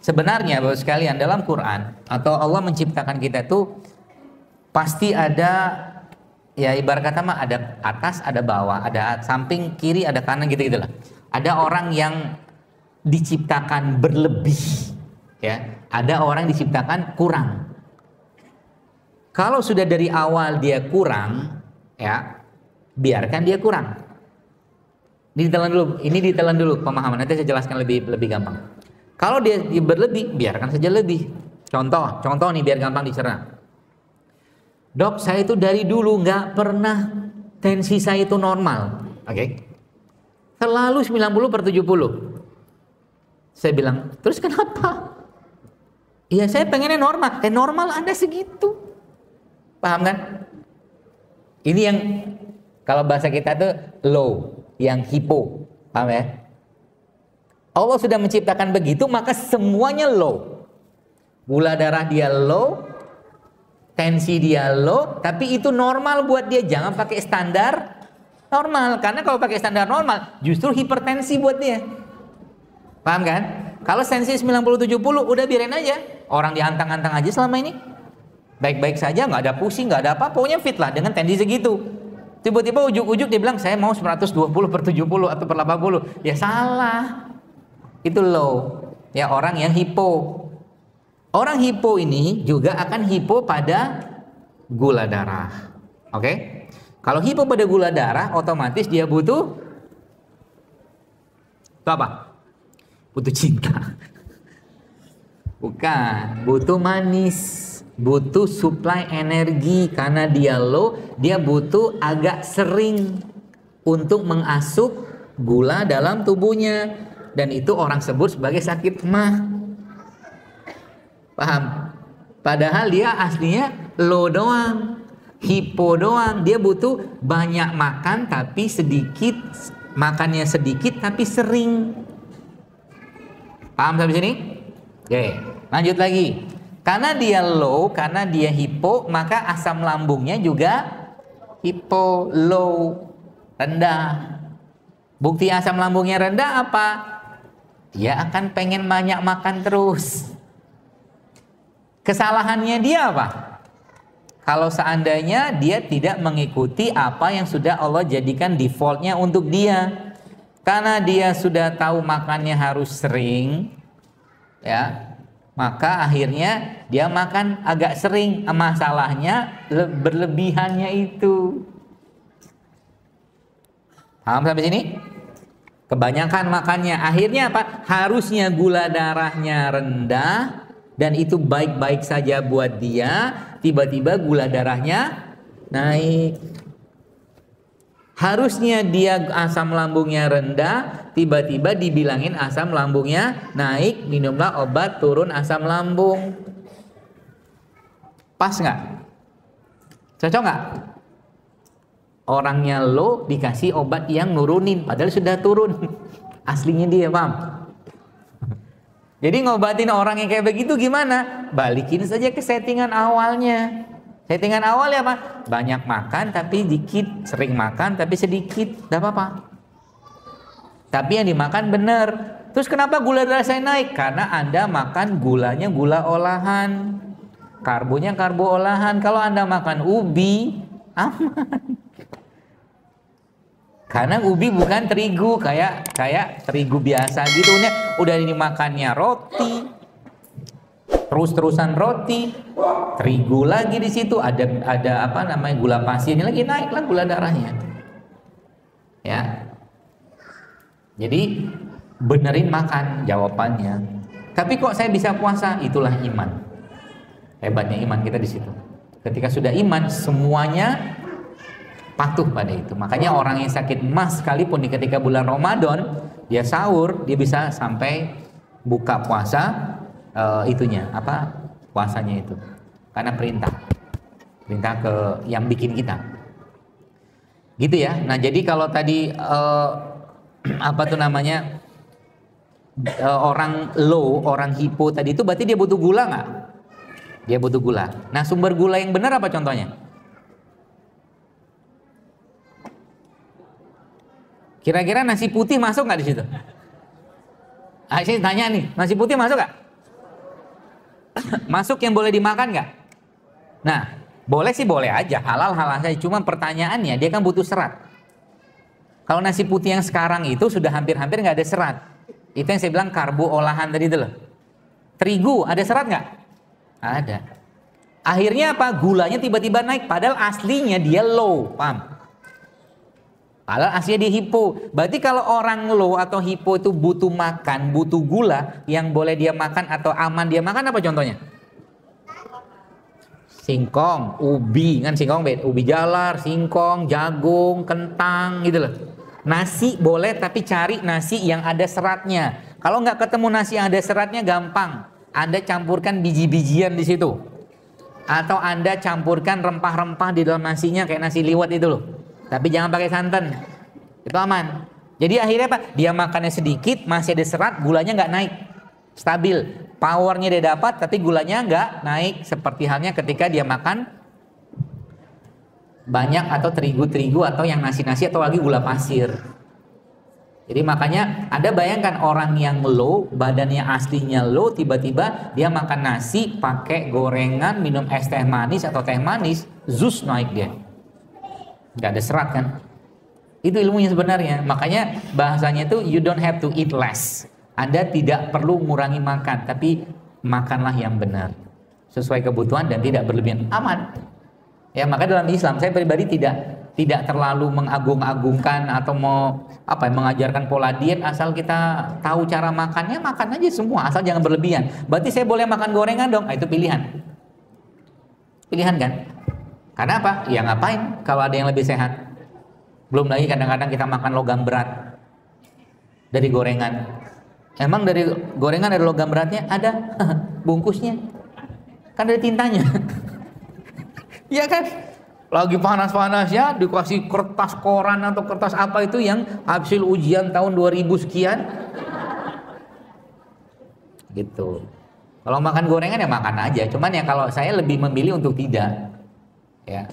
Sebenarnya Bapak sekalian, dalam Quran atau Allah menciptakan kita itu pasti ada, ya ibarat kata mah, ada atas, ada bawah, ada samping, kiri, ada kanan, gitu-gitulah. Ada orang yang diciptakan berlebih, ya. Ada orang diciptakan kurang. Kalau sudah dari awal dia kurang, ya, biarkan dia kurang. Ini ditelan dulu pemahaman, nanti saya jelaskan lebih gampang. Kalau dia berlebih, biarkan saja lebih. Contoh nih biar gampang dicerna. Dok, saya itu dari dulu nggak pernah tensi saya itu normal, oke? Selalu 90/70. Saya bilang, terus kenapa? Iya, saya pengennya normal. Normal Anda segitu, paham kan? Ini yang kalau bahasa kita tuh low, yang hipo, paham ya? Allah sudah menciptakan begitu, maka semuanya low. Gula darah dia low, tensi dia low, tapi itu normal buat dia. Jangan pakai standar normal, karena kalau pakai standar normal justru hipertensi buat dia. Paham kan? Kalau tensi 90/70 udah biarin aja. Orang diantang-antang aja selama ini. Baik-baik saja, nggak ada pusing, nggak ada apa, pokoknya fit lah dengan tensi segitu. Tiba-tiba ujuk-ujuk dia bilang saya mau 120/70 atau per 80. Ya salah. Itu low, ya, orang yang hipo. Orang hipo ini juga akan hipo pada gula darah. Oke? Kalau hipo pada gula darah, otomatis dia butuh apa? Butuh cinta. Bukan, butuh manis, butuh suplai energi. Karena dia low, dia butuh agak sering untuk mengasup gula dalam tubuhnya. Dan itu orang sebut sebagai sakit mah. Paham? Padahal dia aslinya low doang, hipo doang. Dia butuh banyak makan tapi sedikit, makannya sedikit tapi sering. Paham sampai sini? Oke, lanjut lagi. Karena dia low, karena dia hipo, maka asam lambungnya juga hipo, low, rendah. Bukti asam lambungnya rendah apa? Dia akan pengen banyak makan terus. Kesalahannya dia apa? Kalau seandainya dia tidak mengikuti apa yang sudah Allah jadikan defaultnya untuk dia. Karena dia sudah tahu makannya harus sering, ya, maka akhirnya dia makan agak sering. Masalahnya berlebihannya itu. Paham sampai sini? Kebanyakan makannya, akhirnya apa? Harusnya gula darahnya rendah dan itu baik-baik saja buat dia, tiba-tiba gula darahnya naik. Harusnya dia asam lambungnya rendah, tiba-tiba dibilangin asam lambungnya naik, minumlah obat turun asam lambung. Pas nggak? Cocok nggak? Orangnya low dikasih obat yang nurunin, padahal sudah turun aslinya dia, paham? Jadi ngobatin orang yang kayak begitu gimana? Balikin saja ke settingan awalnya. Settingan awalnya apa? Banyak makan tapi dikit, sering makan tapi sedikit, tidak apa-apa. Tapi yang dimakan benar. Terus kenapa gula darah saya naik? Karena Anda makan gulanya gula olahan, karbonya karbo olahan. Kalau Anda makan ubi, aman. Karena ubi bukan terigu kayak terigu biasa gitu. Udah ini makannya roti, terus-terusan roti, terigu lagi di situ, ada apa namanya gula pasirnya lagi, naiklah gula darahnya. Ya. Jadi benerin makan jawabannya. Tapi kok saya bisa puasa? Itulah iman. Hebatnya iman kita di situ. Ketika sudah iman, semuanya patuh pada itu. Makanya orang yang sakit MAS sekalipun ketika bulan Ramadan dia sahur, dia bisa sampai buka puasa itunya apa puasanya itu karena perintah ke yang bikin kita gitu ya. Nah jadi kalau tadi apa tuh namanya orang low, orang hipo tadi itu berarti dia butuh gula nggak? Dia butuh gula. Nah sumber gula yang benar apa contohnya? Kira-kira nasi putih masuk nggak di situ? Saya tanya nih, nasi putih masuk nggak? masuk yang boleh dimakan nggak? Nah, boleh sih boleh aja, halal saja. Cuma pertanyaannya dia kan butuh serat. Kalau nasi putih yang sekarang itu sudah hampir-hampir nggak ada serat. Itu yang saya bilang karbo olahan tadi itu loh. Terigu ada serat nggak? Ada. Akhirnya apa? Gulanya tiba-tiba naik. Padahal aslinya dia low, paham? Padahal aslinya dia hipo. Berarti kalau orang low atau hipo itu butuh makan, butuh gula, yang boleh dia makan atau aman dia makan apa contohnya? Singkong, ubi, kan singkong beda, ubi jalar, singkong, jagung, kentang gitu loh. Nasi boleh tapi cari nasi yang ada seratnya. Kalau nggak ketemu nasi yang ada seratnya gampang. Anda campurkan biji-bijian di situ. Atau Anda campurkan rempah-rempah di dalam nasinya kayak nasi liwet itu loh. Tapi jangan pakai santan. Itu aman. Jadi akhirnya apa? Dia makannya sedikit, masih ada serat, gulanya nggak naik. Stabil. Powernya dia dapat tapi gulanya nggak naik seperti halnya ketika dia makan banyak atau terigu-terigu atau yang nasi-nasi atau lagi gula pasir. Jadi makanya Anda bayangkan orang yang low, badannya aslinya low, tiba-tiba dia makan nasi pakai gorengan, minum es teh manis atau teh manis, zus naik dia. Nggak ada serat kan? Itu ilmunya sebenarnya. Makanya bahasanya itu you don't have to eat less. Anda tidak perlu mengurangi makan, tapi makanlah yang benar sesuai kebutuhan dan tidak berlebihan, aman. Ya, maka dalam Islam saya pribadi tidak terlalu mengagung-agungkan atau mengajarkan pola diet. Asal kita tahu cara makannya, makan aja semua, asal jangan berlebihan. Berarti saya boleh makan gorengan dong? Itu pilihan kan? Karena apa? Ya ngapain kalau ada yang lebih sehat? Belum lagi kadang-kadang kita makan logam berat dari gorengan. Emang dari gorengan ada logam beratnya? Ada. Bungkusnya kan dari tintanya. Iya kan? Lagi panas-panas ya dikasih kertas koran atau kertas apa itu yang hasil ujian tahun 2000 sekian. Gitu. Kalau makan gorengan ya makan aja. Cuman ya kalau saya lebih memilih untuk tidak. Ya.